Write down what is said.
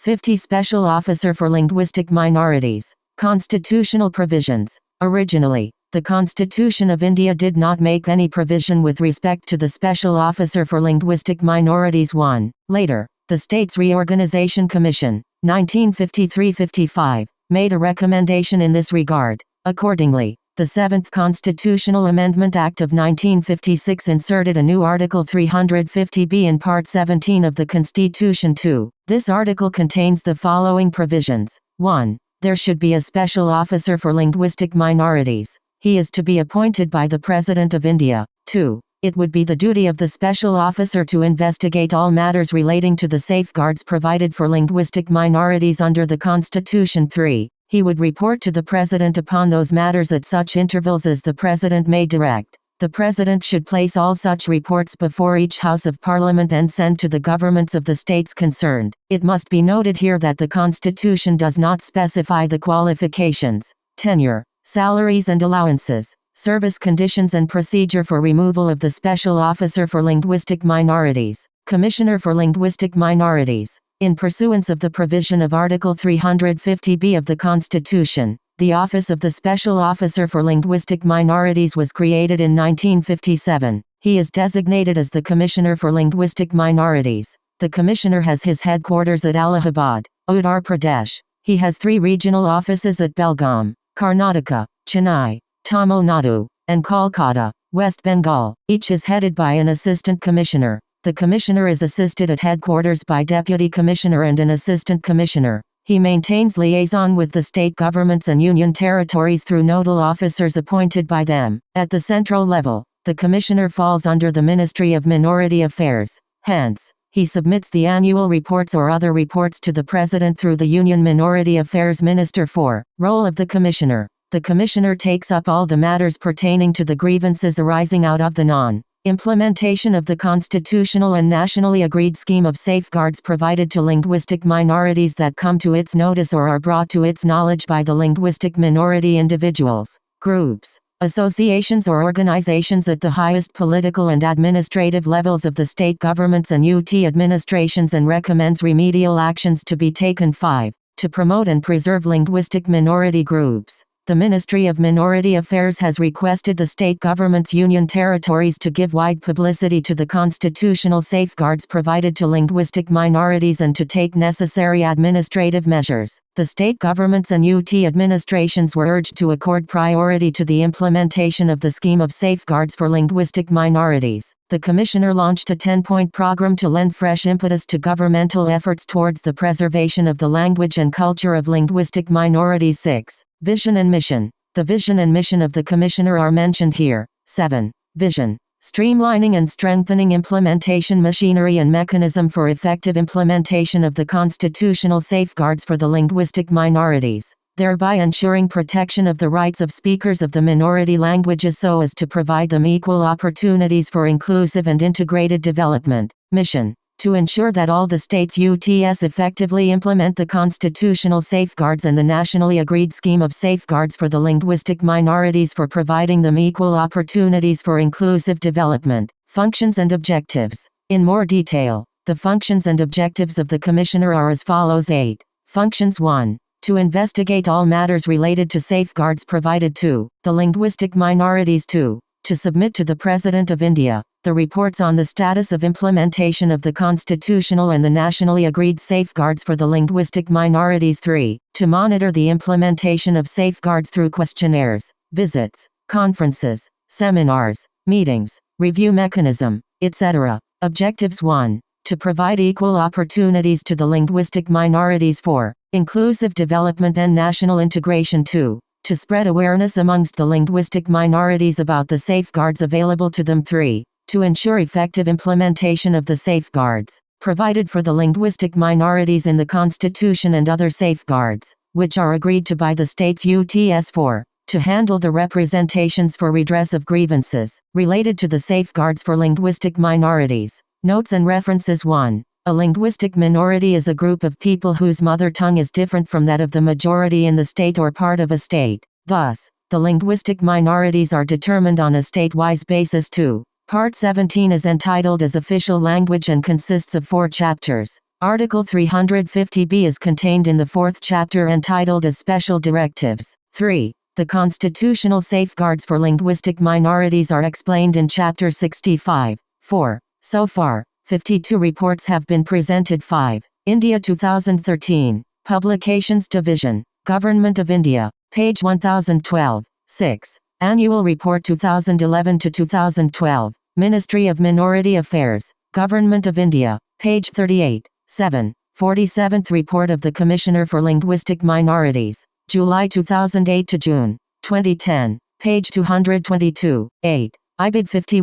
50 Special Officer for Linguistic Minorities. Constitutional provisions. Originally, the Constitution of India did not make any provision with respect to the Special Officer for Linguistic Minorities 1. Later, the States Reorganization Commission, 1953-55, made a recommendation in this regard. Accordingly, the 7th Constitutional Amendment Act of 1956 inserted a new Article 350B in Part 17 of the Constitution 2. This article contains the following provisions. 1. There should be a special officer for linguistic minorities. He is to be appointed by the President of India. 2. It would be the duty of the special officer to investigate all matters relating to the safeguards provided for linguistic minorities under the Constitution. 3. He would report to the President upon those matters at such intervals as the President may direct. The President should place all such reports before each House of Parliament and send to the governments of the states concerned. It must be noted here that the Constitution does not specify the qualifications, tenure, salaries and allowances, service conditions and procedure for removal of the Special Officer for Linguistic Minorities, Commissioner for Linguistic Minorities. In pursuance of the provision of Article 350B of the Constitution, the Office of the Special Officer for Linguistic Minorities was created in 1957. He is designated as the Commissioner for Linguistic Minorities. The Commissioner has his headquarters at Allahabad, Uttar Pradesh. He has 3 regional offices at Belgaum, Karnataka, Chennai, Tamil Nadu, and Kolkata, West Bengal. Each is headed by an Assistant Commissioner. The Commissioner is assisted at headquarters by Deputy Commissioner and an Assistant Commissioner. He maintains liaison with the state governments and union territories through nodal officers appointed by them. At the central level, the Commissioner falls under the Ministry of Minority Affairs. Hence, he submits the annual reports or other reports to the President through the Union Minority Affairs Minister. 4. Role of the Commissioner. The Commissioner takes up all the matters pertaining to the grievances arising out of the non-implementation of the constitutional and nationally agreed scheme of safeguards provided to linguistic minorities that come to its notice or are brought to its knowledge by the linguistic minority individuals, groups, associations or organizations at the highest political and administrative levels of the state governments and UT administrations, and recommends remedial actions to be taken. 5. To promote and preserve linguistic minority groups. The Ministry of Minority Affairs has requested the state government's union territories to give wide publicity to the constitutional safeguards provided to linguistic minorities and to take necessary administrative measures. The state governments and UT administrations were urged to accord priority to the implementation of the scheme of safeguards for linguistic minorities. The Commissioner launched a 10-point program to lend fresh impetus to governmental efforts towards the preservation of the language and culture of linguistic minorities. 6. Vision and mission. The vision and mission of the Commissioner are mentioned here. 7. Vision. Streamlining and strengthening implementation machinery and mechanism for effective implementation of the constitutional safeguards for the linguistic minorities, thereby ensuring protection of the rights of speakers of the minority languages so as to provide them equal opportunities for inclusive and integrated development. Mission. To ensure that all the states UTS effectively implement the constitutional safeguards and the nationally agreed scheme of safeguards for the linguistic minorities for providing them equal opportunities for inclusive development. Functions and objectives. In more detail, the functions and objectives of the Commissioner are as follows. 8. Functions. 1. To investigate all matters related to safeguards provided to the linguistic minorities. 2. To submit to the President of India the reports on the status of implementation of the constitutional and the nationally agreed safeguards for the linguistic minorities. 3. To monitor the implementation of safeguards through questionnaires, visits, conferences, seminars, meetings, review mechanism, etc. Objectives. 1. To provide equal opportunities to the linguistic minorities. 4. Inclusive development and national integration. 2. To spread awareness amongst the linguistic minorities about the safeguards available to them. 3. To ensure effective implementation of the safeguards provided for the linguistic minorities in the Constitution and other safeguards, which are agreed to by the states UTS. 4. To handle the representations for redress of grievances related to the safeguards for linguistic minorities. Notes and references. 1. A linguistic minority is a group of people whose mother tongue is different from that of the majority in the state or part of a state. Thus, the linguistic minorities are determined on a state-wise basis. 2. Part 17 is entitled as Official Language and consists of 4 chapters. Article 350b is contained in the fourth chapter entitled as Special Directives. 3. The constitutional safeguards for linguistic minorities are explained in Chapter 65. 4. So far, 52 reports have been presented. 5. India 2013. Publications Division. Government of India. Page 1012. 6. Annual Report 2011 to 2012. Ministry of Minority Affairs. Government of India. Page 38. 7. 47th Report of the Commissioner for Linguistic Minorities. July 2008 to June 2010. Page 222. 8. IBID 50.